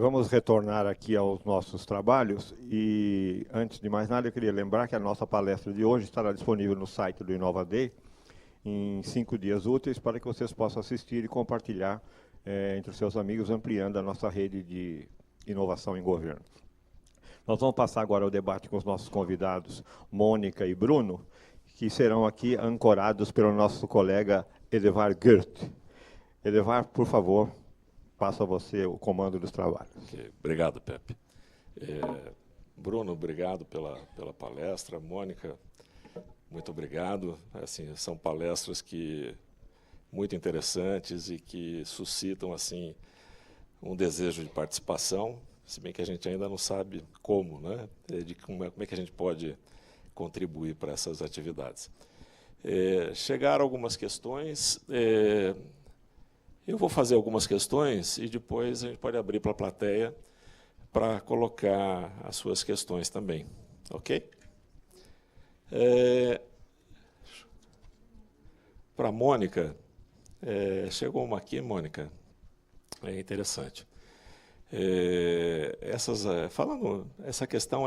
Vamos retornar aqui aos nossos trabalhos e, antes de mais nada, eu queria lembrar que a nossa palestra de hoje estará disponível no site do InovaDay em 5 dias úteis para que vocês possam assistir e compartilhar entre os seus amigos, ampliando a nossa rede de inovação em governo. Nós vamos passar agora ao debate com os nossos convidados, Mônica e Bruno, que serão aqui ancorados pelo nosso colega Edevar Gert. Edevar, por favor, passo a você o comando dos trabalhos. Okay. Obrigado, Pepe. Bruno, obrigado pela palestra. Mônica, muito obrigado. Assim, são palestras muito interessantes e que suscitam assim, um desejo de participação, se bem que a gente ainda não sabe como, né? Como é que a gente pode contribuir para essas atividades. Chegaram algumas questões. Eu vou fazer algumas questões e depois a gente pode abrir para a plateia para colocar as suas questões também. Ok? Para a Mônica, chegou uma aqui, Mônica, é interessante. Falando, essa questão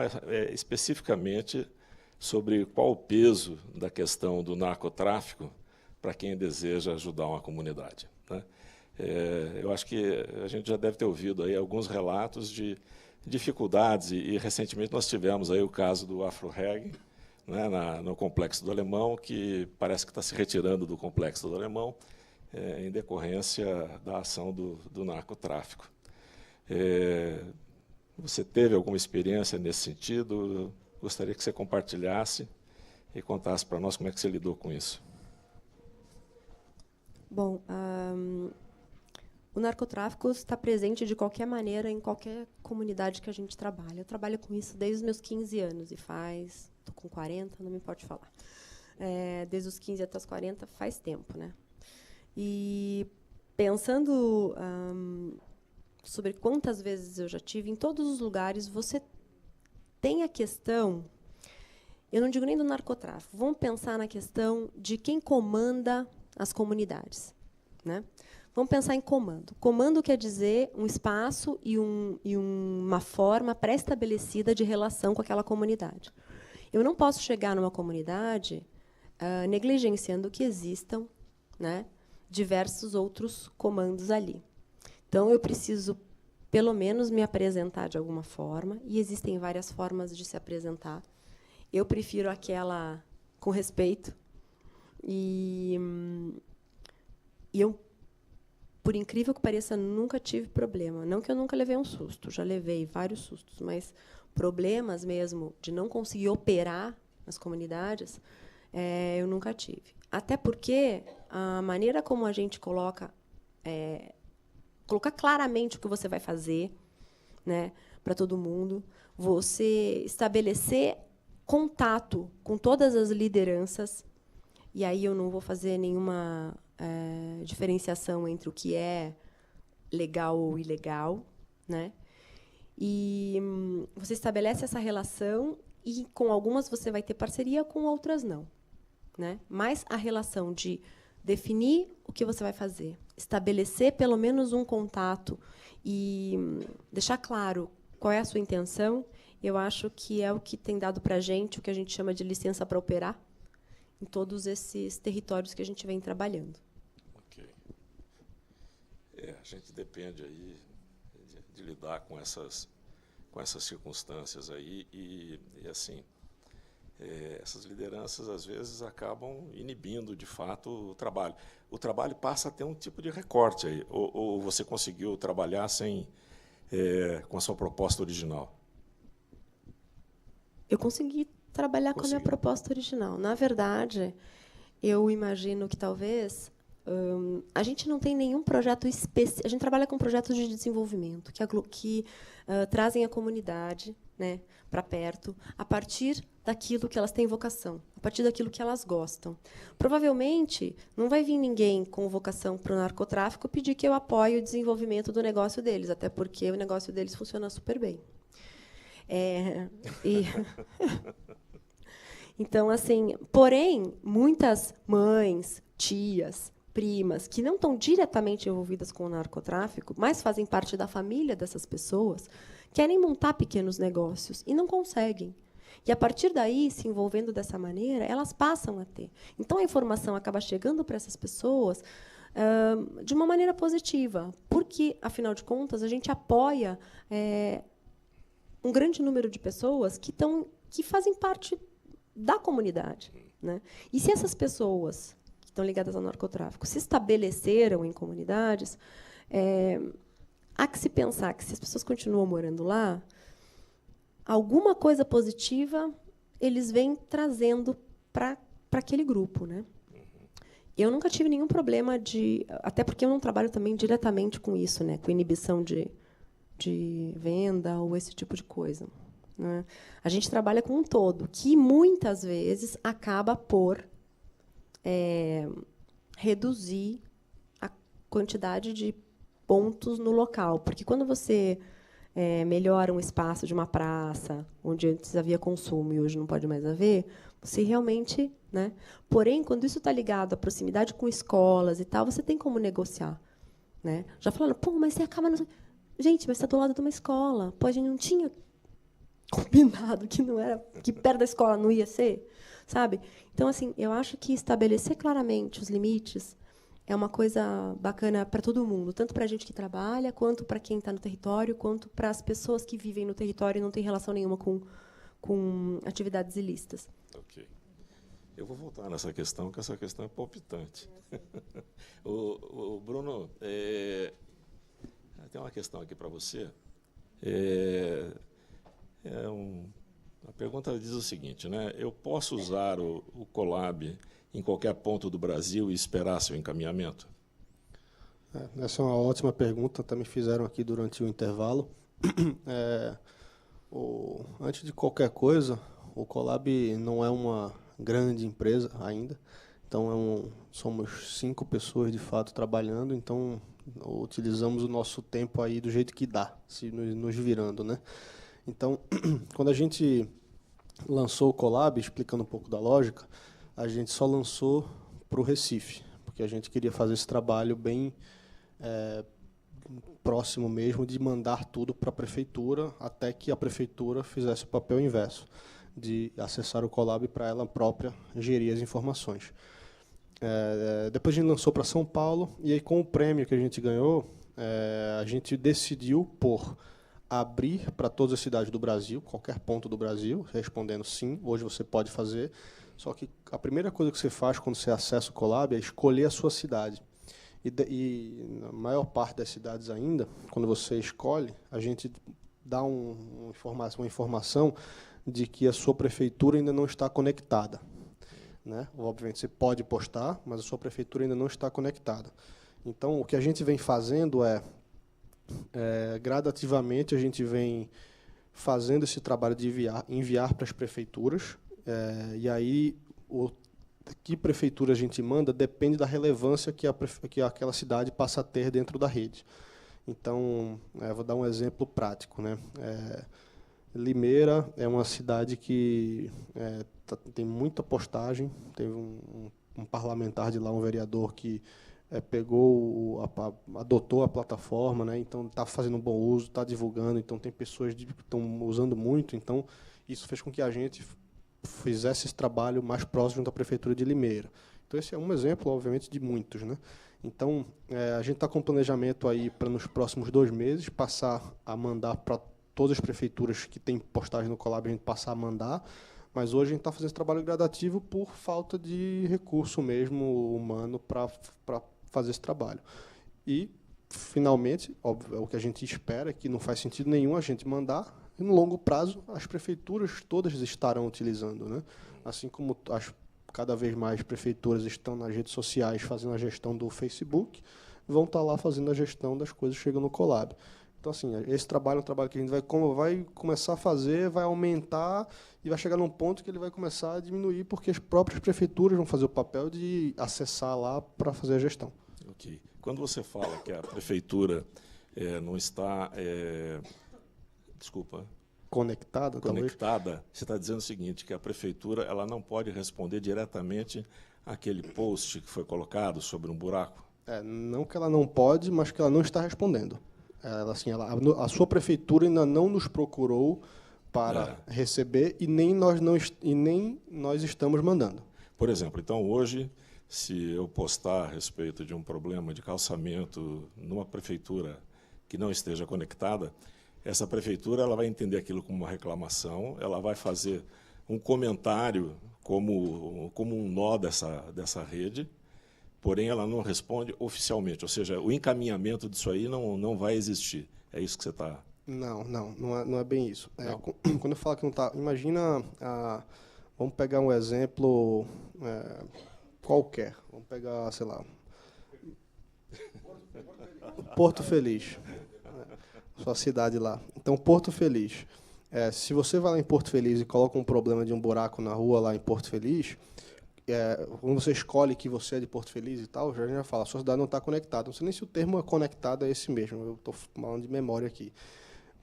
especificamente sobre qual o peso da questão do narcotráfico para quem deseja ajudar uma comunidade, né? Eu acho que a gente já deve ter ouvido aí alguns relatos de dificuldades, e recentemente nós tivemos aí o caso do AfroReg, né, no Complexo do Alemão, que parece que está se retirando do Complexo do Alemão em decorrência da ação do narcotráfico. Você teve alguma experiência nesse sentido? Gostaria que você compartilhasse e contasse para nós como é que você lidou com isso. Bom, o narcotráfico está presente de qualquer maneira em qualquer comunidade que a gente trabalha. Eu trabalho com isso desde os meus 15 anos, e estou com 40, não me importa falar. Desde os 15 até os 40 faz tempo, né? E pensando sobre quantas vezes eu já tive, em todos os lugares você tem a questão, eu não digo nem do narcotráfico, vamos pensar na questão de quem comanda as comunidades, né? Vamos pensar em comando. Comando quer dizer um espaço e uma forma pré-estabelecida de relação com aquela comunidade. Eu não posso chegar numa comunidade negligenciando que existam, né, diversos outros comandos ali. Então, eu preciso, pelo menos, me apresentar de alguma forma, e existem várias formas de se apresentar. Eu prefiro aquela com respeito, e eu, por incrível que pareça, nunca tive problema. Não que eu nunca levei um susto, já levei vários sustos, mas problemas mesmo de não conseguir operar nas comunidades, eu nunca tive. Até porque a maneira como a gente colocar claramente o que você vai fazer, né, para todo mundo, você estabelecer contato com todas as lideranças, e aí eu não vou fazer nenhuma diferenciação entre o que é legal ou ilegal, né? E você estabelece essa relação, e com algumas você vai ter parceria, com outras não, né? Mas a relação de definir o que você vai fazer, estabelecer pelo menos um contato e deixar claro qual é a sua intenção, eu acho que é o que tem dado para a gente o que a gente chama de licença para operar em todos esses territórios que a gente vem trabalhando. Ok. A gente depende aí de lidar com essas circunstâncias aí e assim, essas lideranças às vezes acabam inibindo de fato o trabalho. O trabalho passa a ter um tipo de recorte aí, ou você conseguiu trabalhar com a sua proposta original? Eu consegui trabalhar com a minha proposta original. Na verdade, eu imagino que talvez a gente não tem nenhum projeto específico. A gente trabalha com projetos de desenvolvimento que trazem a comunidade, né, para perto, a partir daquilo que elas têm vocação, a partir daquilo que elas gostam. Provavelmente, não vai vir ninguém com vocação para o narcotráfico pedir que eu apoie o desenvolvimento do negócio deles, até porque o negócio deles funciona super bem. Então, assim, porém, muitas mães, tias, primas, que não estão diretamente envolvidas com o narcotráfico, mas fazem parte da família dessas pessoas, querem montar pequenos negócios e não conseguem. E, a partir daí, se envolvendo dessa maneira, elas passam a ter. Então, a informação acaba chegando para essas pessoas de uma maneira positiva, porque, afinal de contas, a gente apoia um grande número de pessoas que fazem parte da comunidade, né? E se essas pessoas que estão ligadas ao narcotráfico se estabeleceram em comunidades, há que se pensar que, se as pessoas continuam morando lá, alguma coisa positiva eles vêm trazendo para aquele grupo, né? Eu nunca tive nenhum problema até porque eu não trabalho também diretamente com isso, né? Com inibição de venda ou esse tipo de coisa, né? A gente trabalha com um todo, que muitas vezes acaba por reduzir a quantidade de pontos no local, porque quando você melhora um espaço de uma praça, onde antes havia consumo e hoje não pode mais haver, você realmente, né? Porém, quando isso está ligado à proximidade com escolas e tal, você tem como negociar, né? Já falando, pô, mas você acaba... Gente, mas está do lado de uma escola. Pô, a gente não tinha combinado que perto da escola não ia ser, sabe? Então, assim, eu acho que estabelecer claramente os limites é uma coisa bacana para todo mundo, tanto para a gente que trabalha, quanto para quem está no território, quanto para as pessoas que vivem no território e não têm relação nenhuma com atividades ilícitas. Ok. Eu vou voltar nessa questão, porque essa questão é palpitante. o Bruno, tem uma questão aqui para você. A pergunta diz o seguinte, né? Eu posso usar o Colab em qualquer ponto do Brasil e esperar seu encaminhamento? Essa é uma ótima pergunta, também fizeram aqui durante o intervalo. Antes de qualquer coisa, o Colab não é uma grande empresa ainda, então somos 5 pessoas de fato trabalhando, então utilizamos o nosso tempo aí do jeito que dá, se nos virando, né? Então, quando a gente lançou o Colab, explicando um pouco da lógica, a gente só lançou para o Recife, porque a gente queria fazer esse trabalho bem próximo mesmo de mandar tudo para a prefeitura, até que a prefeitura fizesse o papel inverso, de acessar o Colab para ela própria gerir as informações. Depois a gente lançou para São Paulo, e aí com o prêmio que a gente ganhou, a gente decidiu por abrir para todas as cidades do Brasil, qualquer ponto do Brasil, respondendo sim, hoje você pode fazer, só que a primeira coisa que você faz quando você acessa o Colab é escolher a sua cidade. E na maior parte das cidades ainda, quando você escolhe, a gente dá uma informação de que a sua prefeitura ainda não está conectada, né? Obviamente você pode postar, mas a sua prefeitura ainda não está conectada. Então, o que a gente vem fazendo gradativamente, a gente vem fazendo esse trabalho de enviar para as prefeituras, e aí que prefeitura a gente manda depende da relevância que aquela cidade passa a ter dentro da rede. Então, vou dar um exemplo prático, né? Limeira é uma cidade que tem muita postagem. Teve um parlamentar de lá, um vereador, que adotou a plataforma, né? Então está fazendo um bom uso, está divulgando, então tem pessoas que estão usando muito, então isso fez com que a gente fizesse esse trabalho mais próximo da prefeitura de Limeira. Então esse é um exemplo, obviamente, de muitos, né? Então a gente está com um planejamento aí para nos próximos 2 meses passar a mandar para todas as prefeituras que têm postagem no Colab, a gente passar a mandar, mas hoje a gente está fazendo esse trabalho gradativo por falta de recurso mesmo humano para fazer esse trabalho. E, finalmente, óbvio, o que a gente espera é que não faz sentido nenhum a gente mandar, e no longo prazo as prefeituras todas estarão utilizando, né? Assim como cada vez mais prefeituras estão nas redes sociais fazendo a gestão do Facebook, vão estar lá fazendo a gestão das coisas que chegam no Colab. Então, assim, esse trabalho é um trabalho que a gente vai começar a fazer, vai aumentar e vai chegar num ponto que ele vai começar a diminuir, porque as próprias prefeituras vão fazer o papel de acessar lá para fazer a gestão. Ok. Quando você fala que a prefeitura não está... Conectada, você está dizendo o seguinte, que a prefeitura ela não pode responder diretamente aquele post que foi colocado sobre um buraco? Não que ela não pode, mas que ela não está respondendo. A sua prefeitura ainda não nos procurou para receber e nem nós estamos mandando. Por exemplo, então hoje, se eu postar a respeito de um problema de calçamento numa prefeitura que não esteja conectada, essa prefeitura ela vai entender aquilo como uma reclamação, ela vai fazer um comentário como um nó dessa rede, porém ela não responde oficialmente, ou seja, o encaminhamento disso aí não vai existir. É isso que você está... Não é bem isso. Quando eu falo que não está... Imagina, vamos pegar um exemplo qualquer. Vamos pegar, sei lá... Porto Feliz. Sua cidade lá. Então, Porto Feliz. Se você vai lá em Porto Feliz e coloca um problema de um buraco na rua lá em Porto Feliz, quando você escolhe que você é de Porto Feliz e tal, já fala, a sua cidade não está conectada. Não sei nem se o termo é conectado é esse mesmo, eu estou falando de memória aqui.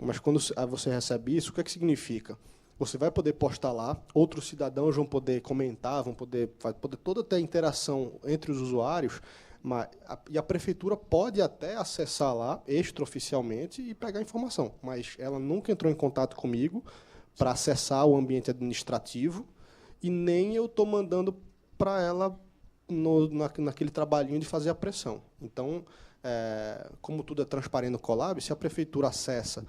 Mas quando você recebe isso, o que é que significa? Você vai poder postar lá, outros cidadãos vão poder comentar, vão poder toda ter interação entre os usuários, e a prefeitura pode até acessar lá, extraoficialmente, e pegar informação. Mas ela nunca entrou em contato comigo para acessar o ambiente administrativo, e nem eu estou mandando para ela naquele trabalhinho de fazer a pressão. Então, como tudo é transparente no Colab, se a prefeitura acessa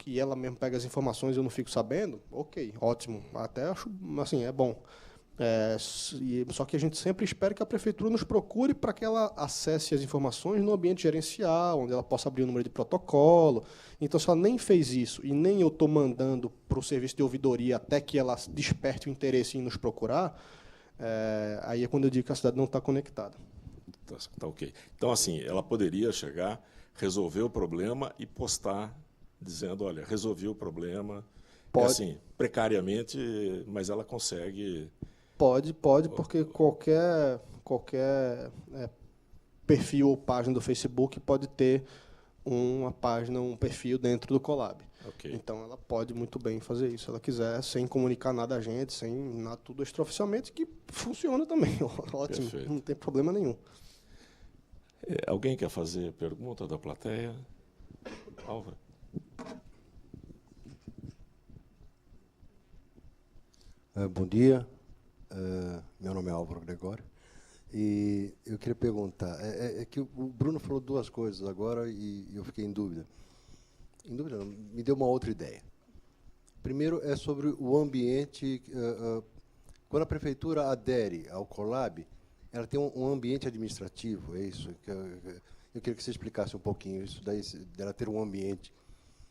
e ela mesmo pega as informações e eu não fico sabendo, ok, ótimo, até acho, assim, é bom. Só que a gente sempre espera que a prefeitura nos procure para que ela acesse as informações no ambiente gerencial, onde ela possa abrir o número de protocolo. Então, se ela nem fez isso e nem eu estou mandando para o serviço de ouvidoria até que ela desperte o interesse em nos procurar, aí é quando eu digo que a cidade não está conectada. Tá ok. Então, assim, ela poderia chegar, resolver o problema e postar dizendo, olha, resolvi o problema, assim, precariamente, mas ela consegue... Pode, porque qualquer perfil ou página do Facebook pode ter uma página, um perfil dentro do Colab. Okay. Então, ela pode muito bem fazer isso, se ela quiser, sem comunicar nada a gente, sem nada, tudo extraoficialmente, que funciona também. Ótimo, perfeito. Não tem problema nenhum. Alguém quer fazer pergunta da plateia? Álvaro? Bom dia, meu nome é Álvaro Gregório, e eu queria perguntar, que o Bruno falou duas coisas agora e eu fiquei em dúvida. Em dúvida não, me deu uma outra ideia. Primeiro é sobre o ambiente, quando a prefeitura adere ao Colab, ela tem um ambiente administrativo, é isso? Eu queria que você explicasse um pouquinho isso daí, dela ter um ambiente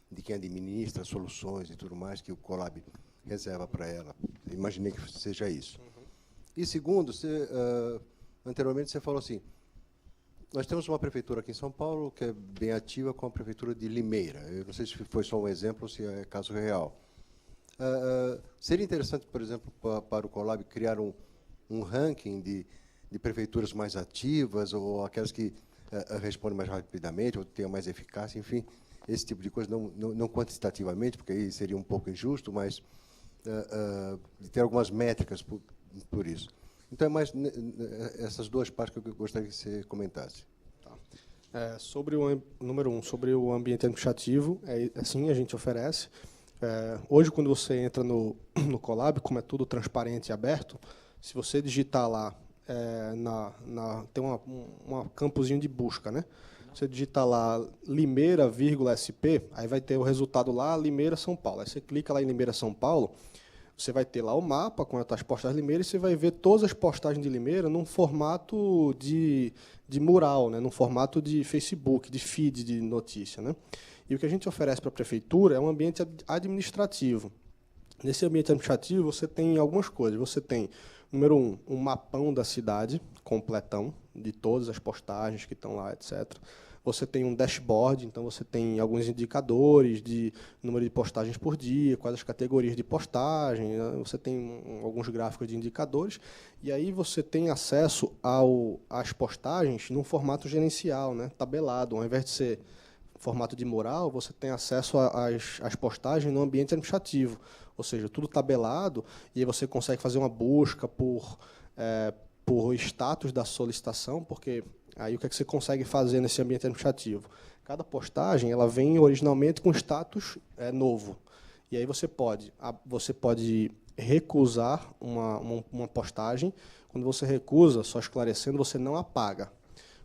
de quem administra soluções e tudo mais, que o Colab reserva para ela. Imaginei que seja isso. Uhum. E segundo, anteriormente você falou assim, nós temos uma prefeitura aqui em São Paulo que é bem ativa com a prefeitura de Limeira. Eu não sei se foi só um exemplo ou se é caso real. Seria interessante, por exemplo, para o Colab criar um ranking de prefeituras mais ativas ou aquelas que respondem mais rapidamente ou tenham mais eficácia, enfim, esse tipo de coisa, não quantitativamente, porque aí seria um pouco injusto, mas de ter algumas métricas por isso. Então, é mais essas duas partes que eu gostaria que você comentasse. Tá. Sobre número 1, sobre o ambiente administrativo, assim a gente oferece. Hoje, quando você entra no Colab, como é tudo transparente e aberto, se você digitar lá, tem um campozinho de busca, né? Você digita lá Limeira, SP, aí vai ter o resultado lá, Limeira, São Paulo. Aí você clica lá em Limeira, São Paulo, você vai ter lá o mapa com as postagens de Limeira e você vai ver todas as postagens de Limeira num formato de mural, né? Num formato de Facebook, de feed de notícia, né? E o que a gente oferece para a prefeitura é um ambiente administrativo. Nesse ambiente administrativo, você tem algumas coisas. Você tem, número 1, um mapão da cidade, completão, de todas as postagens que estão lá, etc. Você tem um dashboard, então você tem alguns indicadores de número de postagens por dia, quais as categorias de postagem, você tem alguns gráficos de indicadores, e aí você tem acesso às postagens num formato gerencial, né, tabelado. Ao invés de ser formato de mural, você tem acesso às postagens no ambiente administrativo, ou seja, tudo tabelado, e aí você consegue fazer uma busca por por status da solicitação, porque aí o que é que você consegue fazer nesse ambiente administrativo? Cada postagem ela vem originalmente com status novo. E aí você pode recusar uma postagem. Quando você recusa, só esclarecendo, você não apaga.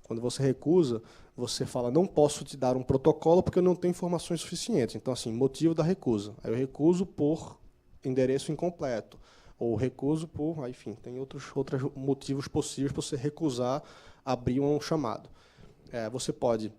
Quando você recusa, você fala, não posso te dar um protocolo porque eu não tenho informações suficientes. Então, assim, motivo da recusa. Aí eu recuso por endereço incompleto. Ou recuso por... Enfim, tem outros motivos possíveis para você recusar abrir um chamado. Você pode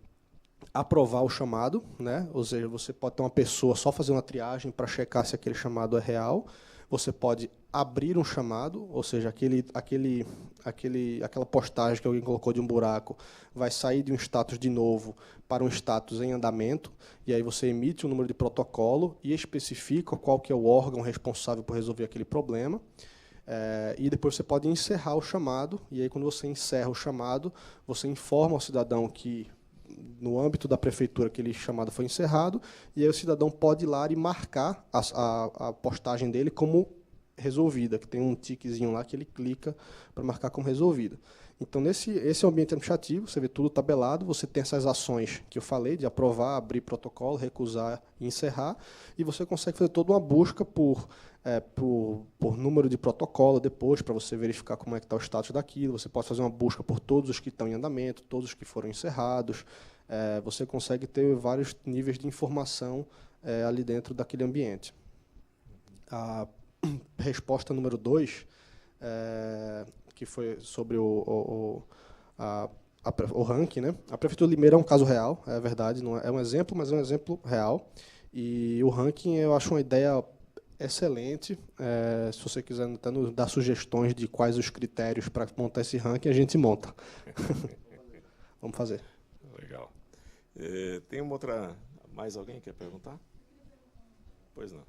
aprovar o chamado, né? Ou seja, você pode ter uma pessoa só fazer uma triagem para checar se aquele chamado é real. Você pode abrir um chamado, ou seja, aquela postagem que alguém colocou de um buraco vai sair de um status de novo para um status em andamento, e aí você emite um número de protocolo e especifica qual que é o órgão responsável por resolver aquele problema. E depois você pode encerrar o chamado, e aí quando você encerra o chamado, você informa ao cidadão que no âmbito da prefeitura aquele chamado foi encerrado, e aí o cidadão pode ir lá e marcar a postagem dele como resolvida, que tem um tiquezinho lá que ele clica para marcar como resolvida. Então, esse é o ambiente administrativo, você vê tudo tabelado, você tem essas ações que eu falei, de aprovar, abrir protocolo, recusar e encerrar, e você consegue fazer toda uma busca por número de protocolo depois, para você verificar como é que está o status daquilo. Você pode fazer uma busca por todos os que estão em andamento, todos os que foram encerrados. Você consegue ter vários níveis de informação ali dentro daquele ambiente. A resposta número 2, que foi sobre o ranking, né? A Prefeitura de Limeira é um caso real, é verdade, não é um exemplo, mas é um exemplo real. E o ranking eu acho uma ideia excelente. Se você quiser dar sugestões de quais os critérios para montar esse ranking, a gente monta. Vamos fazer. Legal. Tem uma outra... Mais alguém quer perguntar? Pois não.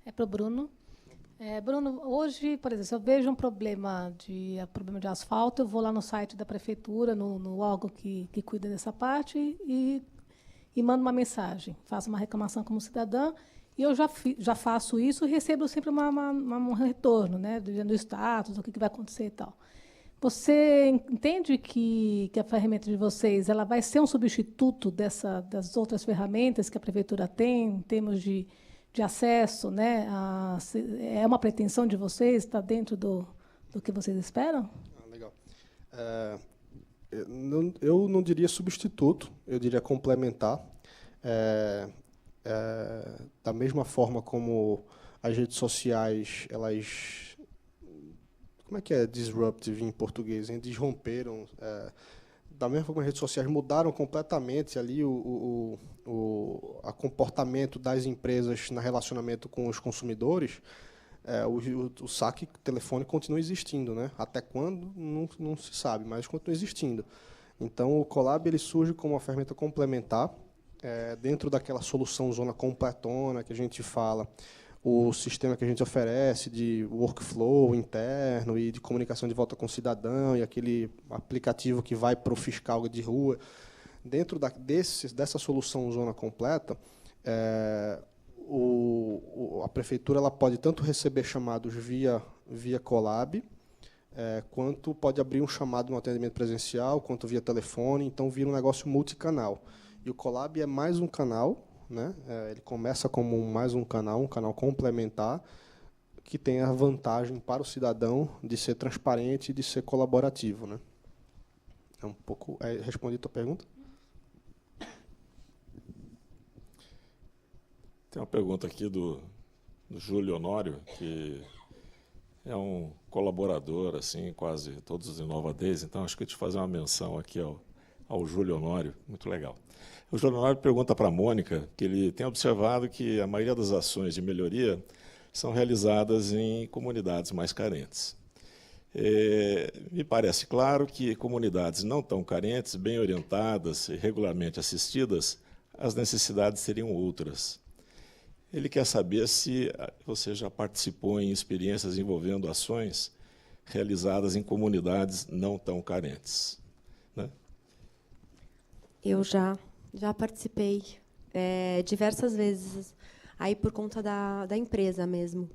É para o Bruno. Bruno, hoje, por exemplo, se eu vejo um problema de asfalto, eu vou lá no site da prefeitura, no órgão que cuida dessa parte, e mando uma mensagem, faço uma reclamação como cidadã, e eu já faço isso e recebo sempre um retorno, né, do status, do que vai acontecer e tal. Você entende que a ferramenta de vocês ela vai ser um substituto das outras ferramentas que a prefeitura tem, em termos de acesso, né? É uma pretensão de vocês? Está dentro do que vocês esperam? Legal. Eu não diria substituto, eu diria complementar. Da mesma forma como as redes sociais, elas... Como é que é disruptive em português? Eles romperam. Da mesma forma, as redes sociais mudaram completamente ali o comportamento das empresas no relacionamento com os consumidores. O saque telefônico continua existindo, né? Até quando, não se sabe, mas continua existindo. Então, o Colab ele surge como uma ferramenta complementar, dentro daquela solução zona completona que a gente fala, o sistema que a gente oferece de workflow interno e de comunicação de volta com o cidadão e aquele aplicativo que vai para o fiscal de rua. Dentro dessa solução zona completa, a prefeitura ela pode tanto receber chamados via Colab, quanto pode abrir um chamado no atendimento presencial, quanto via telefone, então vira um negócio multicanal. E o Colab é mais um canal, né? Ele começa como mais um canal complementar, que tem a vantagem para o cidadão de ser transparente e de ser colaborativo, né? É um pouco... respondi a tua pergunta? Tem uma pergunta aqui do Júlio Honório, que é um colaborador, assim, quase todos os Inovadez, então acho que eu te fazer uma menção aqui ao Júlio Honório, muito legal. O Júlio Honório pergunta para a Mônica que ele tem observado que a maioria das ações de melhoria são realizadas em comunidades mais carentes. Me parece claro que comunidades não tão carentes, bem orientadas e regularmente assistidas, as necessidades seriam outras. Ele quer saber se você já participou em experiências envolvendo ações realizadas em comunidades não tão carentes. Né? Eu já participei diversas vezes. aí por conta da empresa mesmo.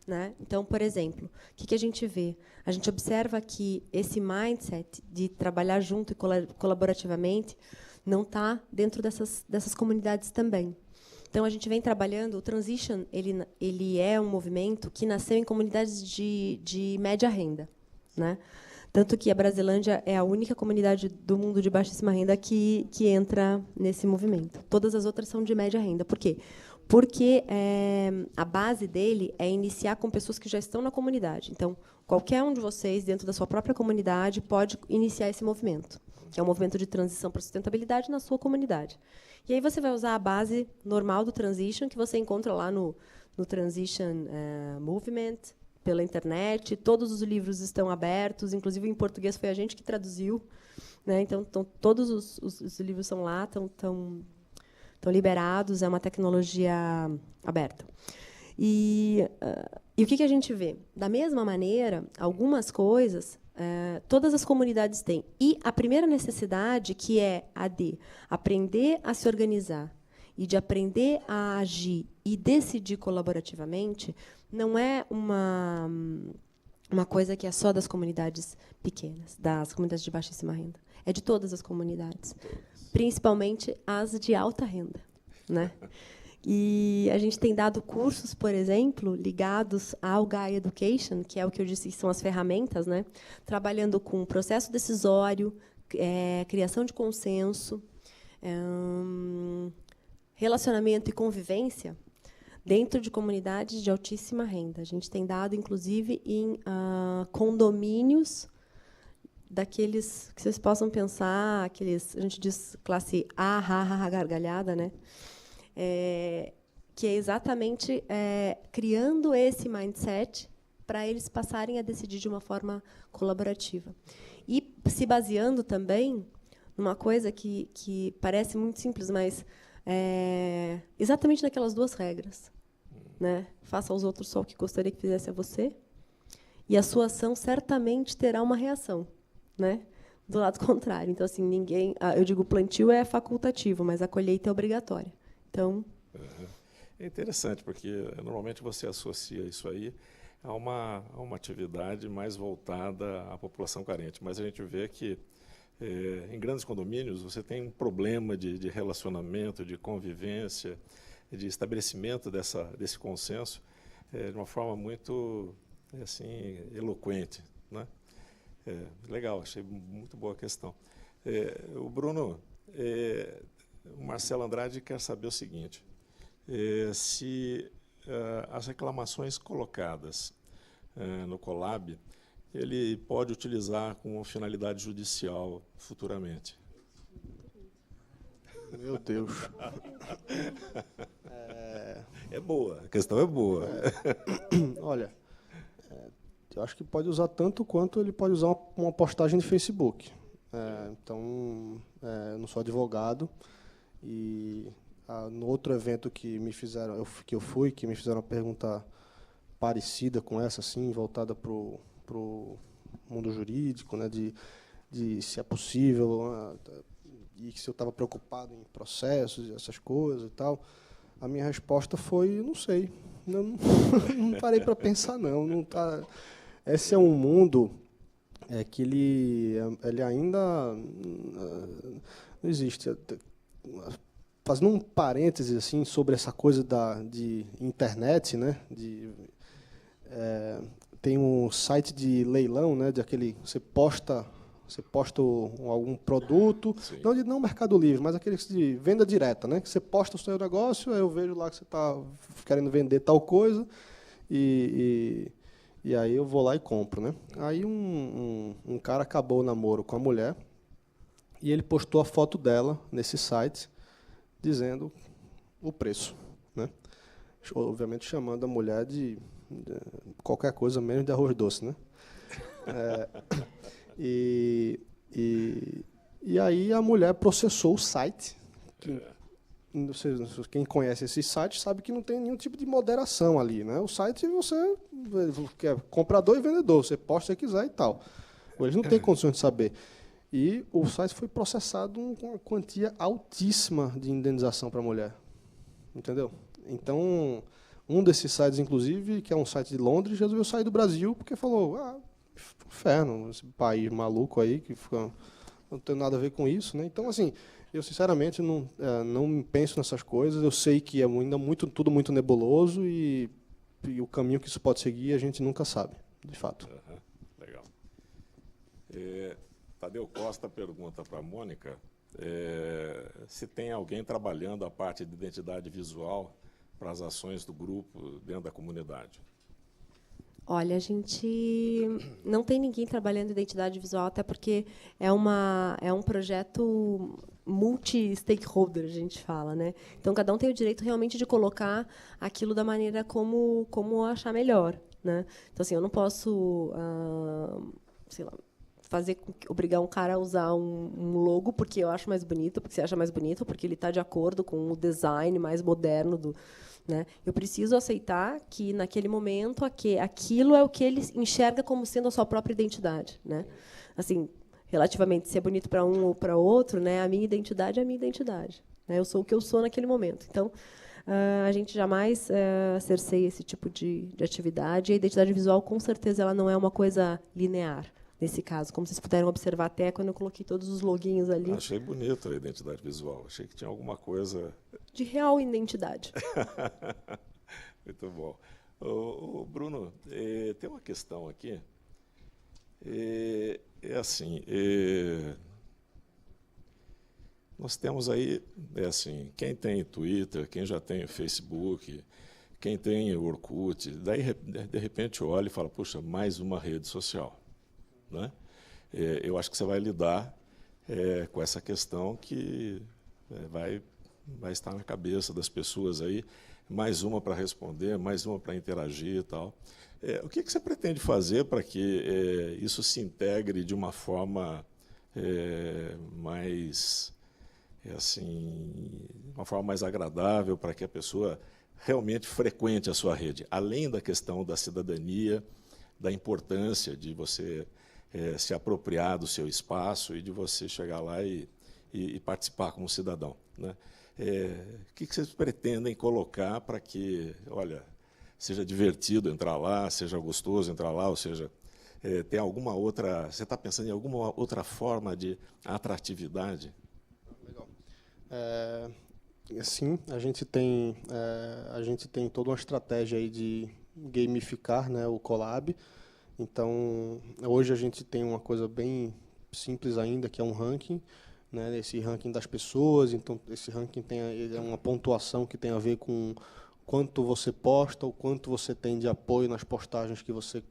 Né? Então, por exemplo, o que a gente vê? A gente observa que esse mindset de trabalhar junto e colaborativamente não está dentro dessas comunidades também. Então, a gente vem trabalhando, o Transition ele é um movimento que nasceu em comunidades de média renda. Né? Tanto que a Brasilândia é a única comunidade do mundo de baixíssima renda que entra nesse movimento. Todas as outras são de média renda. Por quê? Porque a base dele é iniciar com pessoas que já estão na comunidade. Então, qualquer um de vocês, dentro da sua própria comunidade, pode iniciar esse movimento, que é um movimento de transição para sustentabilidade na sua comunidade. E aí você vai usar a base normal do Transition, que você encontra lá no Transition Movement, pela internet. Todos os livros estão abertos, inclusive em português foi a gente que traduziu. Né? Então, todos os livros são lá, estão liberados, é uma tecnologia aberta. E o que a gente vê? Da mesma maneira, algumas coisas todas as comunidades têm. E a primeira necessidade, que é a de aprender a se organizar e de aprender a agir e decidir colaborativamente, não é uma coisa que é só das comunidades pequenas, das comunidades de baixíssima renda. É de todas as comunidades, principalmente as de alta renda. Né? E a gente tem dado cursos, por exemplo, ligados ao Gaia Education, que é o que eu disse, são as ferramentas, né? Trabalhando com processo decisório, criação de consenso, relacionamento e convivência dentro de comunidades de altíssima renda. A gente tem dado, inclusive, em condomínios daqueles que vocês possam pensar, aqueles, a gente diz classe A, gargalhada, né? Que é exatamente criando esse mindset para eles passarem a decidir de uma forma colaborativa. E se baseando também numa coisa que parece muito simples, mas exatamente naquelas duas regras. Né? Faça aos outros só o que gostaria que fizesse a você, e a sua ação certamente terá uma reação. Né? Do lado contrário. Então, assim, ninguém... eu digo, o plantio é facultativo, mas a colheita é obrigatória. Então... É interessante, porque normalmente você associa isso aí a uma atividade mais voltada à população carente. Mas a gente vê que, em grandes condomínios, você tem um problema de relacionamento, de convivência, de estabelecimento desse consenso de uma forma muito assim, eloquente. Né? Legal, achei muito boa a questão. O Bruno, o Marcelo Andrade quer saber o seguinte: se as reclamações colocadas no Colab, ele pode utilizar com finalidade judicial futuramente. Meu Deus. É boa, a questão é boa. Olha, eu acho que pode usar tanto quanto ele pode usar uma postagem de Facebook. Então, eu não sou advogado e no outro evento que me fizeram, que me fizeram uma pergunta parecida com essa, assim, voltada para o mundo jurídico, né, de se é possível, e se eu estava preocupado em processos e essas coisas e tal. A minha resposta foi, não sei, não parei para pensar, não tá. Esse é um mundo que ele ainda não existe. Fazendo um parêntese assim sobre essa coisa de internet, né? Tem um site de leilão, né? De aquele você posta algum produto, não Mercado Livre, mas aquele de venda direta, né? Que você posta o seu negócio, aí eu vejo lá que você está querendo vender tal coisa e aí eu vou lá e compro, né? Aí um cara acabou o namoro com a mulher e ele postou a foto dela nesse site dizendo o preço, né? Obviamente chamando a mulher de qualquer coisa menos de arroz doce, né? E aí a mulher processou o site. Quem conhece esse site sabe que não tem nenhum tipo de moderação ali, né? O site você é comprador e vendedor, você posta se quiser e tal. Eles não têm condições de saber. E o site foi processado com uma quantia altíssima de indenização para a mulher. Entendeu? Então, um desses sites, inclusive, que é um site de Londres, resolveu sair do Brasil porque falou, inferno, esse país maluco aí, que fica, não tem nada a ver com isso. Né? Então, assim, eu, sinceramente, não penso nessas coisas. Eu sei que é ainda tudo muito nebuloso e o caminho que isso pode seguir a gente nunca sabe, de fato. Uhum. Legal. Tadeu Costa pergunta para a Mônica se tem alguém trabalhando a parte de identidade visual para as ações do grupo dentro da comunidade. Olha, a gente não tem ninguém trabalhando identidade visual, até porque é um projeto multi-stakeholder, a gente fala, né? Então, cada um tem o direito realmente de colocar aquilo da maneira como achar melhor, né? Então, assim, eu não posso, sei lá, obrigar um cara a usar um logo porque eu acho mais bonito, porque você acha mais bonito, porque ele está de acordo com o design mais moderno do... Né? Eu preciso aceitar que, naquele momento, aquilo é o que ele enxerga como sendo a sua própria identidade. Né? Assim, relativamente, se é bonito para um ou para outro, né, a minha identidade é a minha identidade. Né? Eu sou o que eu sou naquele momento. Então, a gente jamais cerceia esse tipo de atividade. E a identidade visual, com certeza, ela não é uma coisa linear. Nesse caso, como vocês puderam observar até quando eu coloquei todos os loguinhos ali. Achei bonita a identidade visual. Achei que tinha alguma coisa... De real identidade. Muito bom. Bruno, tem uma questão aqui. Assim, nós temos aí, assim, quem tem Twitter, quem já tem Facebook, quem tem Orkut, daí, de repente, olha e fala, puxa, mais uma rede social. Né? Eu acho que você vai lidar com essa questão que vai estar na cabeça das pessoas aí, mais uma para responder, mais uma para interagir e tal. O que você pretende fazer para que isso se integre de uma forma mais, uma forma mais agradável, para que a pessoa realmente frequente a sua rede, além da questão da cidadania, da importância de você se apropriar do seu espaço e de você chegar lá e participar como cidadão. Né? O que vocês pretendem colocar para que, olha, seja divertido entrar lá, seja gostoso entrar lá, ou seja, tem alguma outra... Você está pensando em alguma outra forma de atratividade? Legal. Sim, a gente tem toda uma estratégia aí de gamificar, né, o Colab. Então, hoje a gente tem uma coisa bem simples ainda, que é um ranking, né, esse ranking das pessoas. Então, esse ranking é uma pontuação que tem a ver com quanto você posta, o quanto você tem de apoio nas postagens que você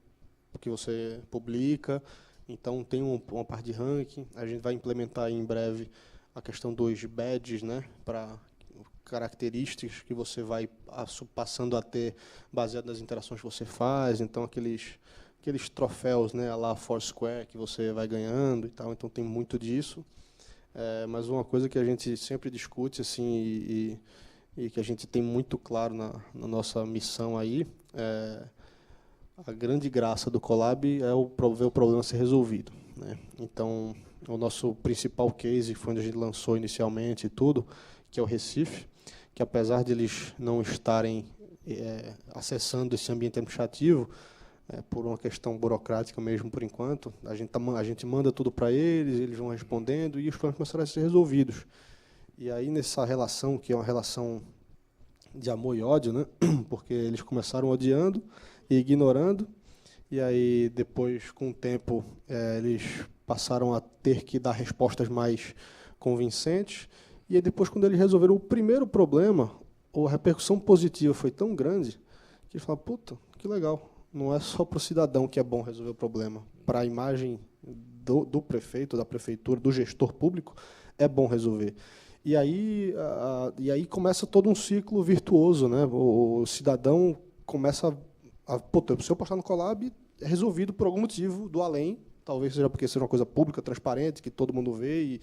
publica. Então, tem uma parte de ranking. A gente vai implementar em breve a questão dos badges, né, para características que você vai passando a ter baseado nas interações que você faz. Então, aqueles troféus, né, lá Foursquare, que você vai ganhando e tal. Então, tem muito disso. Mas uma coisa que a gente sempre discute, assim, e que a gente tem muito claro na nossa missão aí, a grande graça do Colab é ver o problema ser resolvido. Né? Então, o nosso principal case, foi onde a gente lançou inicialmente e tudo, que é o Recife, que apesar de eles não estarem acessando esse ambiente administrativo, por uma questão burocrática mesmo, por enquanto, a gente manda tudo para eles vão respondendo e os problemas começaram a ser resolvidos. E aí, nessa relação, que é uma relação de amor e ódio, né? Porque eles começaram odiando e ignorando, e aí, depois, com o tempo, eles passaram a ter que dar respostas mais convincentes, e aí, depois, quando eles resolveram o primeiro problema, a repercussão positiva foi tão grande que eles falaram, puta, que legal. Não é só para o cidadão que é bom resolver o problema. Para a imagem do prefeito, da prefeitura, do gestor público, é bom resolver. E aí começa todo um ciclo virtuoso. Né? O cidadão começa se eu postar no Colab, é resolvido por algum motivo do além, talvez seja porque seja uma coisa pública, transparente, que todo mundo vê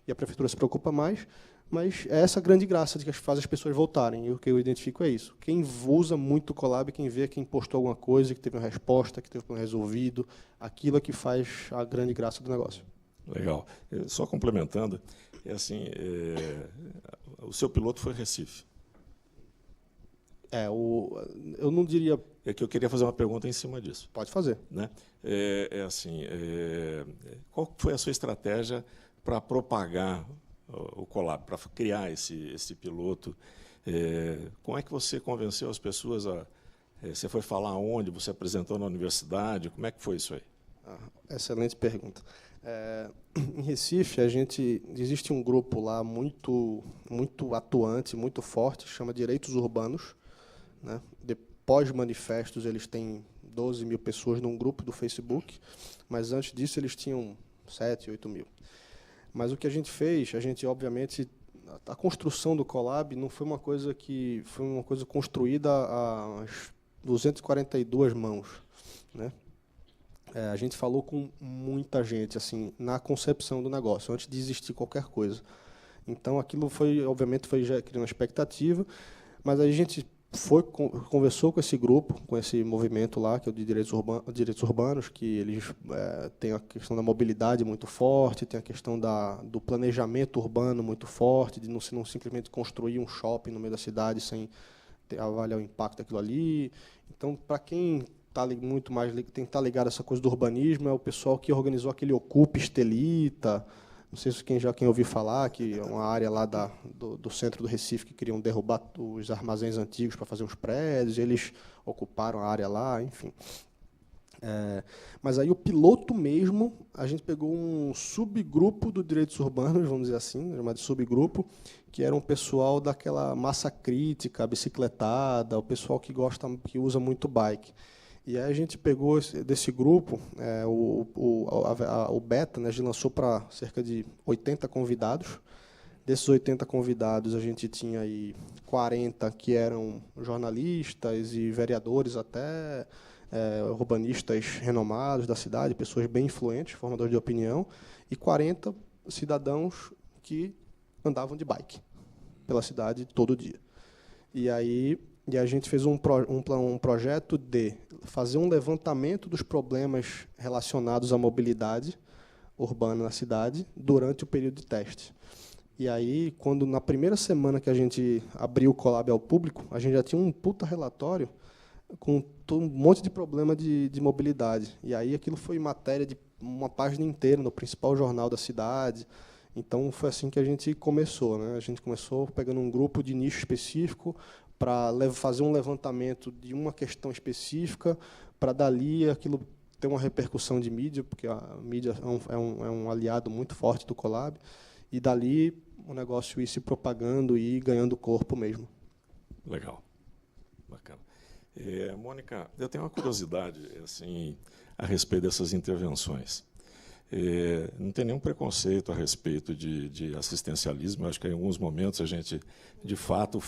e a prefeitura se preocupa mais, mas é essa grande graça de que faz as pessoas voltarem, e o que eu identifico é isso. Quem usa muito o Colab, quem vê quem postou alguma coisa, que teve uma resposta, que teve um resolvido, aquilo é que faz a grande graça do negócio. Legal. Só complementando, o seu piloto foi Recife. Eu não diria... É que eu queria fazer uma pergunta em cima disso. Pode fazer. Né? Qual foi a sua estratégia para propagar o Colab, para criar esse piloto? Como é que você convenceu as pessoas você foi falar onde? Você apresentou na universidade? Como é que foi isso aí? Excelente pergunta. Em Recife, existe um grupo lá muito atuante, muito forte, chama Direitos Urbanos. Né? Depois manifestos, eles têm 12 mil pessoas num grupo do Facebook, mas antes disso eles tinham 7, 8 mil. Mas o que a gente fez, obviamente, a construção do Colab não foi uma coisa construída a 242 mãos, né? A gente falou com muita gente, assim, na concepção do negócio, antes de existir qualquer coisa. Então, aquilo obviamente, já criando uma expectativa, mas aí a gente conversou com esse grupo, com esse movimento lá, que é o de Direitos Urbanos, que eles têm a questão da mobilidade muito forte, tem a questão do planejamento urbano muito forte, de não simplesmente construir um shopping no meio da cidade sem avaliar o impacto daquilo ali. Então, para quem tem que estar ligado a essa coisa do urbanismo, é o pessoal que organizou aquele Ocupa Estelita, não sei se quem ouviu falar, que é uma área lá do centro do Recife que queriam derrubar os armazéns antigos para fazer uns prédios, eles ocuparam a área lá, enfim. Mas aí o piloto mesmo, a gente pegou um subgrupo do Direitos Urbanos, vamos dizer assim, chamado de subgrupo, que era um pessoal daquela massa crítica, bicicletada, o pessoal que usa muito bike. E aí a gente pegou desse grupo, o beta, né, a gente lançou para cerca de 80 convidados. Desses 80 convidados, a gente tinha aí 40 que eram jornalistas e vereadores até, urbanistas renomados da cidade, pessoas bem influentes, formadores de opinião, e 40 cidadãos que andavam de bike pela cidade todo dia. E a gente fez um projeto de fazer um levantamento dos problemas relacionados à mobilidade urbana na cidade durante o período de teste. E aí, na primeira semana que a gente abriu o Colab ao público, a gente já tinha um puta relatório com um monte de problema de mobilidade. E aí aquilo foi matéria de uma página inteira no principal jornal da cidade. Então, foi assim que a gente começou, né? A gente começou pegando um grupo de nicho específico para fazer um levantamento de uma questão específica, para dali aquilo ter uma repercussão de mídia, porque a mídia é um aliado muito forte do Colab, e dali o negócio ir se propagando e ir ganhando corpo mesmo. Legal. Bacana. Mônica, eu tenho uma curiosidade assim, a respeito dessas intervenções. Não tem nenhum preconceito a respeito de assistencialismo. Eu acho que em alguns momentos a gente, de fato,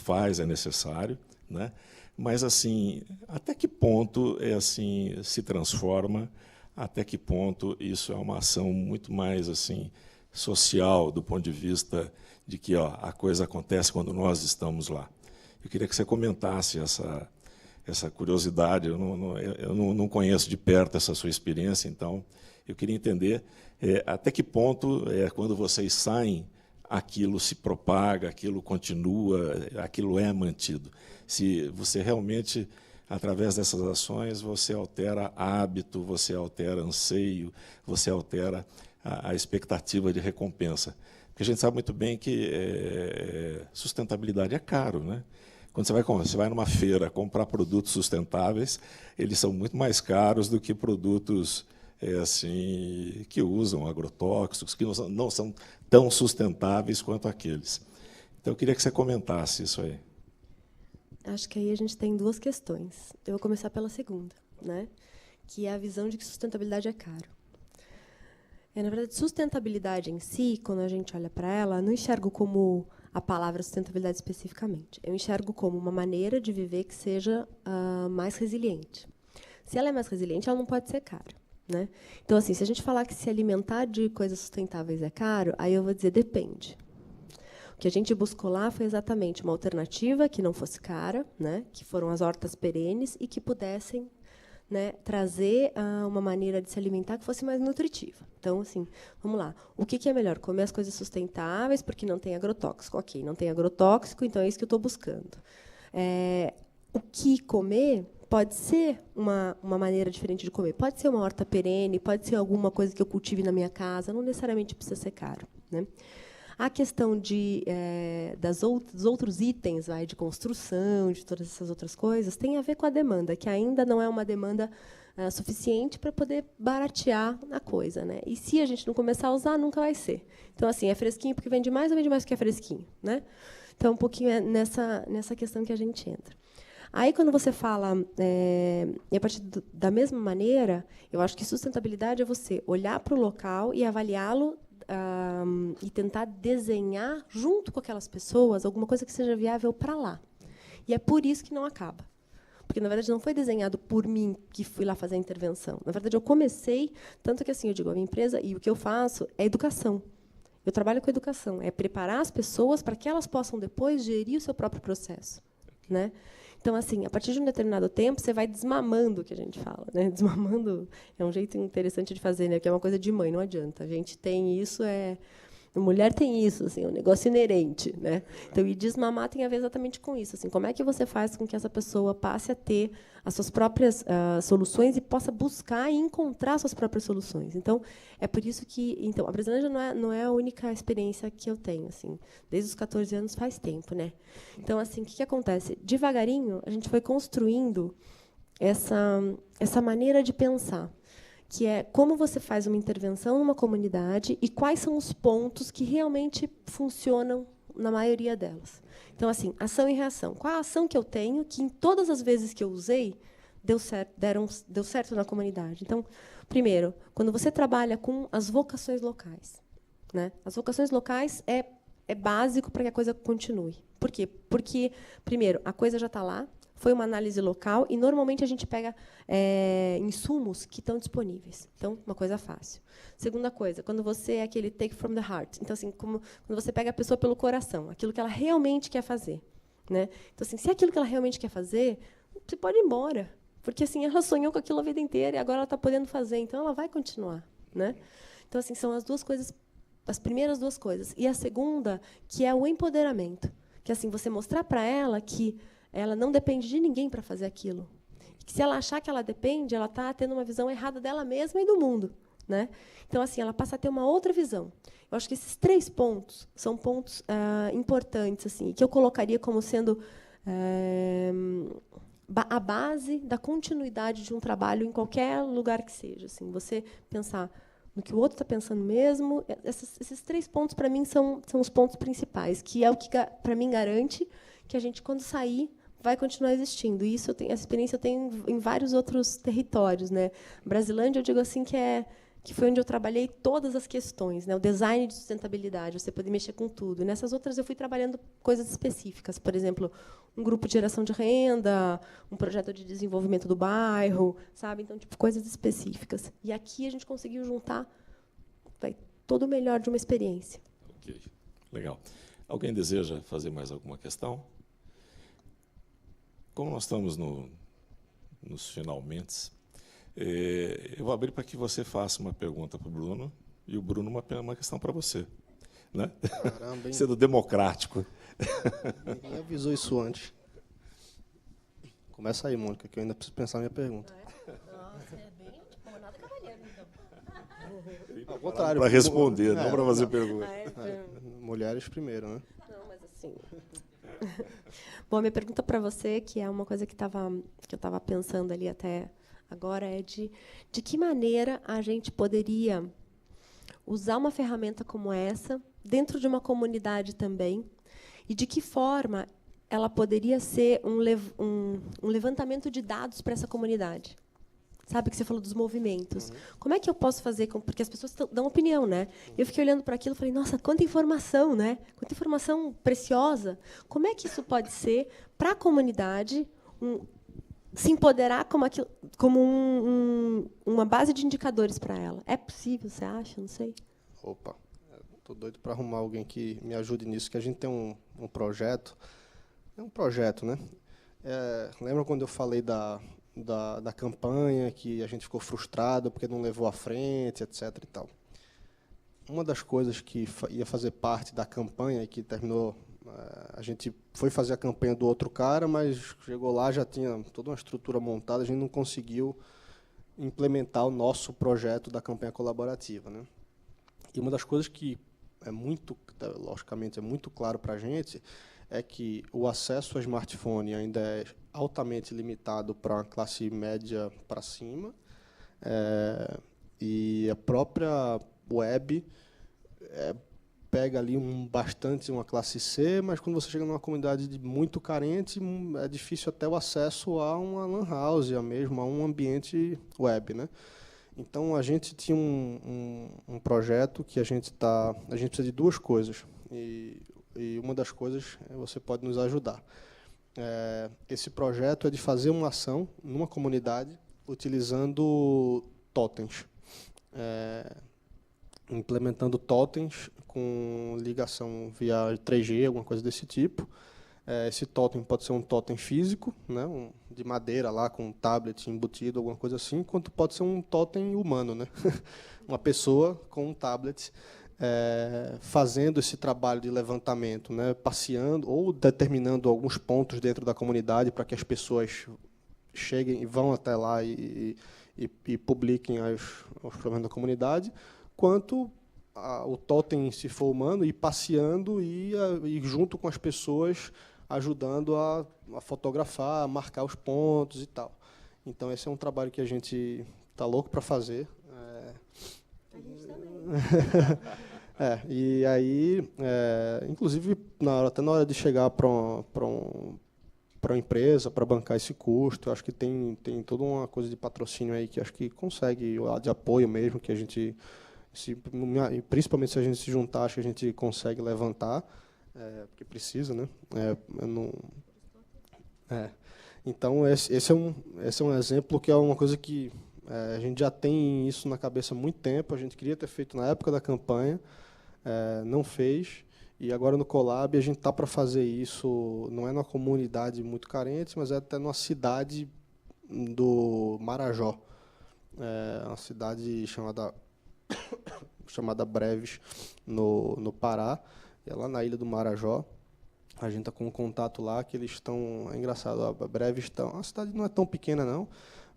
é necessário, né? Mas assim, até que ponto se transforma? Até que ponto isso é uma ação muito mais assim social, do ponto de vista de que a coisa acontece quando nós estamos lá? Eu queria que você comentasse essa curiosidade. Eu não conheço de perto essa sua experiência, então eu queria entender até que ponto, quando vocês saem, aquilo se propaga, aquilo continua, aquilo é mantido. Se você realmente, através dessas ações, você altera hábito, você altera anseio, você altera a expectativa de recompensa. Porque a gente sabe muito bem que sustentabilidade é caro, né? Quando você vai numa feira comprar produtos sustentáveis, eles são muito mais caros do que produtos que usam agrotóxicos, que não são tão sustentáveis quanto aqueles. Então, eu queria que você comentasse isso aí. Acho que aí a gente tem duas questões. Eu vou começar pela segunda, né? Que é a visão de que sustentabilidade é caro. Na verdade, sustentabilidade em si, quando a gente olha para ela, não enxergo como a palavra sustentabilidade especificamente. Eu enxergo como uma maneira de viver que seja mais resiliente. Se ela é mais resiliente, ela não pode ser cara, né? Então, assim, se a gente falar que se alimentar de coisas sustentáveis é caro, aí eu vou dizer depende. O que a gente buscou lá foi exatamente uma alternativa que não fosse cara, né? Que foram as hortas perenes e que pudessem, né, trazer uma maneira de se alimentar que fosse mais nutritiva. Então, assim, vamos lá. O que é melhor? Comer as coisas sustentáveis porque não tem agrotóxico. Ok, não tem agrotóxico, então é isso que eu estou buscando. o que comer pode ser uma maneira diferente de comer. Pode ser uma horta perene, pode ser alguma coisa que eu cultive na minha casa, não necessariamente precisa ser caro, né? A questão dos outros itens, de construção, de todas essas outras coisas, tem a ver com a demanda, que ainda não é uma demanda suficiente para poder baratear a coisa, né? E se a gente não começar a usar, nunca vai ser. Então, assim, é fresquinho porque vende mais ou vende mais porque é fresquinho, né? Então, um pouquinho é nessa questão que a gente entra. Aí, quando você fala, e a partir da mesma maneira, eu acho que sustentabilidade é você olhar para o local e avaliá-lo e tentar desenhar, junto com aquelas pessoas, alguma coisa que seja viável para lá. E é por isso que não acaba. Porque, na verdade, não foi desenhado por mim que fui lá fazer a intervenção. Na verdade, eu comecei, tanto que, assim, eu digo, a minha empresa, e o que eu faço é educação. Eu trabalho com educação, é preparar as pessoas para que elas possam, depois, gerir o seu próprio processo, né? Então, assim, a partir de um determinado tempo, você vai desmamando, que a gente fala, né? Desmamando é um jeito interessante de fazer, né? Que é uma coisa de mãe, não adianta. A gente tem isso, a mulher tem isso, assim, é um negócio inerente, né? Então, e desmamar tem a ver exatamente com isso, assim, como é que você faz com que essa pessoa passe a ter as suas próprias soluções e possa buscar e encontrar suas próprias soluções. Então, é por isso que, então, a Brasilândia não é a única experiência que eu tenho, assim, desde os 14 anos faz tempo, né? Então, assim, o que acontece? Devagarinho, a gente foi construindo essa maneira de pensar, que é como você faz uma intervenção numa comunidade e quais são os pontos que realmente funcionam na maioria delas. Então, assim, ação e reação. Qual a ação que eu tenho que, em todas as vezes que eu usei, deu certo na comunidade? Então, primeiro, quando você trabalha com as vocações locais, né? As vocações locais é básico para que a coisa continue. Por quê? Porque, primeiro, a coisa já está lá, foi uma análise local, e, normalmente, a gente pega insumos que estão disponíveis. Então, uma coisa fácil. Segunda coisa, quando você é aquele take from the heart. Então, assim, quando você pega a pessoa pelo coração, aquilo que ela realmente quer fazer, né? Então, assim, se é aquilo que ela realmente quer fazer, você pode ir embora. Porque, assim, ela sonhou com aquilo a vida inteira e agora ela está podendo fazer. Então, ela vai continuar, né? Então, assim, são as duas coisas, as primeiras duas coisas. E a segunda, que é o empoderamento. Que, assim, você mostrar para ela que ela não depende de ninguém para fazer aquilo. E que, se ela achar que ela depende, ela está tendo uma visão errada dela mesma e do mundo, né? Então, assim, ela passa a ter uma outra visão. Eu acho que esses 3 pontos são pontos importantes, assim, que eu colocaria como sendo a base da continuidade de um trabalho em qualquer lugar que seja. Assim, você pensar no que o outro está pensando mesmo. Esses 3 pontos, para mim, são os pontos principais, que é o que, para mim, garante que a gente, quando sair, vai continuar existindo. E isso essa experiência eu tenho em vários outros territórios, né? Brasilândia, eu digo assim, que foi onde eu trabalhei todas as questões, né? O design de sustentabilidade, você poder mexer com tudo. E nessas outras eu fui trabalhando coisas específicas, por exemplo, um grupo de geração de renda, um projeto de desenvolvimento do bairro, sabe? Então, tipo, coisas específicas. E aqui a gente conseguiu juntar todo o melhor de uma experiência. Ok, legal. Alguém deseja fazer mais alguma questão? Como nós estamos nos finalmente, eu vou abrir para que você faça uma pergunta para o Bruno e o Bruno uma questão para você, né? Caramba, hein? Sendo democrático. Ninguém avisou isso antes. Começa aí, Mônica, que eu ainda preciso pensar na minha pergunta. Nossa, é bem tipo, nada cavalheiro, então. Ao contrário. Para responder, não para fazer pergunta. Mulheres primeiro, né? Não, mas assim... Bom, a minha pergunta para você, que é uma coisa que eu estava pensando ali até agora, é de que maneira a gente poderia usar uma ferramenta como essa dentro de uma comunidade também, e de que forma ela poderia ser um levantamento de dados para essa comunidade. Sabe que você falou dos movimentos. Como é que eu posso fazer? Porque as pessoas dão opinião, né? Eu fiquei olhando para aquilo e falei, nossa, quanta informação, né? Quanta informação preciosa. Como é que isso pode ser para a comunidade se empoderar como uma base de indicadores para ela? É possível, você acha? Não sei. Opa, estou doido para arrumar alguém que me ajude nisso, que a gente tem um projeto. É um projeto, né? Lembra quando eu falei da campanha, que a gente ficou frustrado porque não levou à frente, etc. e tal. Uma das coisas que ia fazer parte da campanha e que terminou A gente foi fazer a campanha do outro cara, mas chegou lá, já tinha toda uma estrutura montada, a gente não conseguiu implementar o nosso projeto da campanha colaborativa, né? E uma das coisas que logicamente, é muito claro para a gente é que o acesso ao smartphone ainda é altamente limitado para a classe média para cima, e a própria web pega ali bastante uma classe C, mas quando você chega numa comunidade muito carente, é difícil até o acesso a uma lan house, mesmo a um ambiente web, né? Então, a gente tinha um projeto que a gente precisa de duas coisas, e uma das coisas você pode nos ajudar. Esse projeto é de fazer uma ação numa comunidade utilizando totens, implementando totens com ligação via 3G, alguma coisa desse tipo. Esse totem pode ser um totem físico, né, de madeira, lá, com um tablet embutido, alguma coisa assim, quanto pode ser um totem humano, né? Uma pessoa com um tablet fazendo esse trabalho de levantamento, né, passeando ou determinando alguns pontos dentro da comunidade para que as pessoas cheguem e vão até lá e publiquem os problemas da comunidade, quanto o totem, se for humano, ir passeando e junto com as pessoas ajudando a fotografar, a marcar os pontos e tal. Então, esse é um trabalho que a gente está louco para fazer. A gente também. E aí, inclusive, até na hora de chegar para uma empresa, para bancar esse custo, acho que tem toda uma coisa de patrocínio aí que acho que consegue, de apoio mesmo, que a gente, principalmente se a gente se juntar, acho que a gente consegue levantar, porque precisa, né? Então, esse é um exemplo que é uma coisa que a gente já tem isso na cabeça há muito tempo, a gente queria ter feito na época da campanha, não fez, e agora no Colab a gente está para fazer isso, não é numa comunidade muito carente, mas é até numa cidade do Marajó, uma cidade chamada Breves, no Pará, é lá na ilha do Marajó. A gente está com um contato lá que eles estão... É engraçado, a Breves a cidade não é tão pequena, não,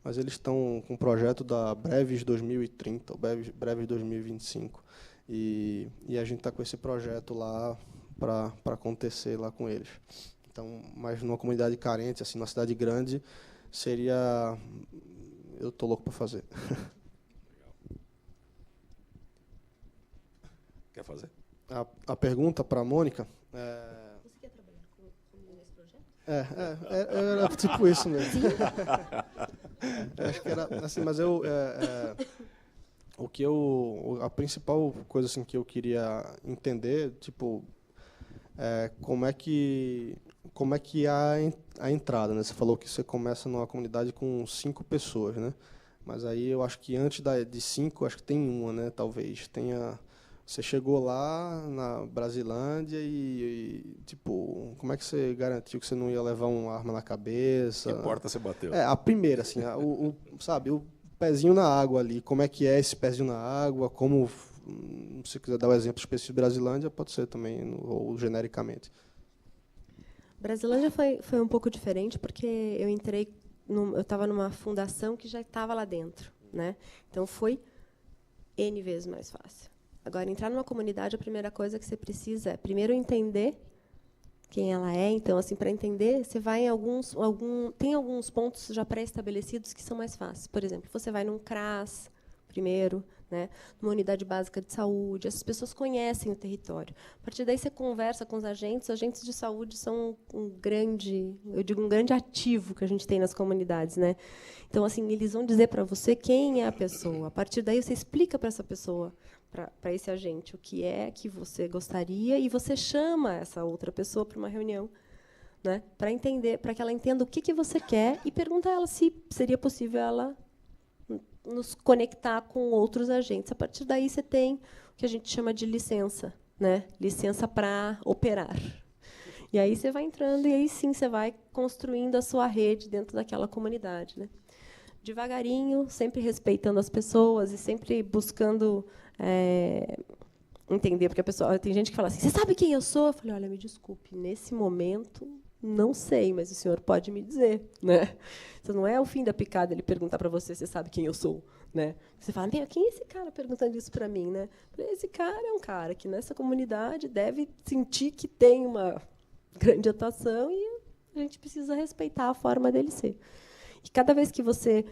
mas eles estão com um projeto da Breves 2030, ou Breves 2025. E a gente está com esse projeto lá para acontecer lá com eles. Então, mas numa comunidade carente, assim, numa cidade grande, seria... Eu estou louco para fazer. Quer fazer? A pergunta para a Mônica... Você quer trabalhar comigo nesse projeto? Era tipo isso mesmo. Acho que era assim, mas a principal coisa assim que eu queria entender, tipo, como é que a entrada, né? Você falou que você começa numa comunidade com 5 pessoas, né? Mas aí eu acho que antes de 5, acho que tem uma, né? Talvez tenha. Você chegou lá na Brasilândia e tipo, como é que você garantiu que você não ia levar uma arma na cabeça? Que porta você bateu? A primeira, assim, sabe, o pezinho na água ali. Como é que é esse pezinho na água? Como, se você quiser dar o exemplo específico de Brasilândia, pode ser também, ou genericamente. Brasilândia foi um pouco diferente, porque eu estava numa fundação que já estava lá dentro, né? Então, foi N vezes mais fácil. Agora, entrar numa comunidade, a primeira coisa que você precisa é, primeiro, entender quem ela é. Então, assim, para entender, você vai tem alguns pontos já pré-estabelecidos que são mais fáceis. Por exemplo, você vai num CRAS primeiro, né, numa unidade básica de saúde. Essas pessoas conhecem o território. A partir daí, você conversa com os agentes de saúde são um grande ativo que a gente tem nas comunidades, né? Então, assim, eles vão dizer para você quem é a pessoa. A partir daí, você explica para essa pessoa, para esse agente, o que é que você gostaria, e você chama essa outra pessoa para uma reunião, né, para que ela entenda o que você quer, e pergunta a ela se seria possível ela nos conectar com outros agentes. A partir daí, você tem o que a gente chama de licença, né, licença para operar. E aí você vai entrando, e aí sim você vai construindo a sua rede dentro daquela comunidade, né? Devagarinho, sempre respeitando as pessoas e sempre buscando entender, porque a pessoa tem gente que fala assim, você sabe quem eu sou? Eu falei, olha, me desculpe, nesse momento não sei, mas o senhor pode me dizer, né? Isso não é o fim da picada ele perguntar para você, você sabe quem eu sou, né? Você fala, meu, quem é esse cara perguntando isso para mim, né? Esse cara é um cara que nessa comunidade deve sentir que tem uma grande atuação e a gente precisa respeitar a forma dele ser. E cada vez que você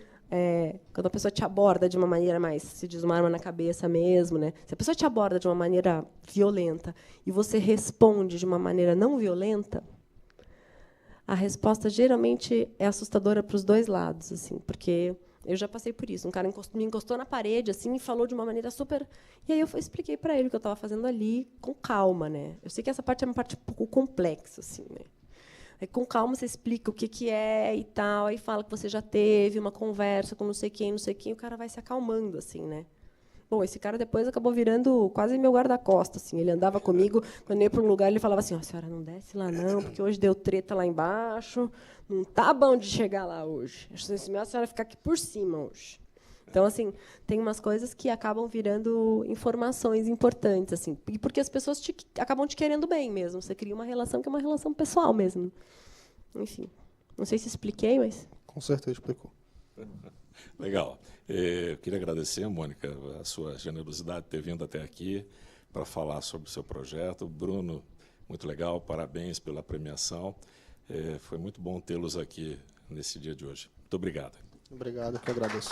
quando a pessoa te aborda de uma maneira mais, se diz uma arma na cabeça mesmo, né? Se a pessoa te aborda de uma maneira violenta e você responde de uma maneira não violenta, a resposta geralmente é assustadora para os dois lados, assim, porque eu já passei por isso. Um cara me encostou na parede assim e falou de uma maneira super. E aí eu expliquei para ele o que eu estava fazendo ali com calma, né? Eu sei que essa parte é uma parte um pouco complexa, assim, né? Aí, com calma, você explica o que é e tal, aí fala que você já teve uma conversa com não sei quem, o cara vai se acalmando, assim, né? Bom, esse cara depois acabou virando quase meu guarda-costas, assim. Ele andava comigo, quando eu ia para um lugar, ele falava assim, senhora, não desce lá não, porque hoje deu treta lá embaixo, não tá bom de chegar lá hoje. Acho que a senhora ficar aqui por cima hoje. Então, assim, tem umas coisas que acabam virando informações importantes, assim, e porque as pessoas acabam te querendo bem mesmo. Você cria uma relação que é uma relação pessoal mesmo. Enfim, não sei se expliquei, mas... Com certeza explicou. Legal. Eu queria agradecer, Mônica, a sua generosidade de ter vindo até aqui para falar sobre o seu projeto. Bruno, muito legal, parabéns pela premiação. Foi muito bom tê-los aqui nesse dia de hoje. Muito obrigado. Obrigado, que agradeço.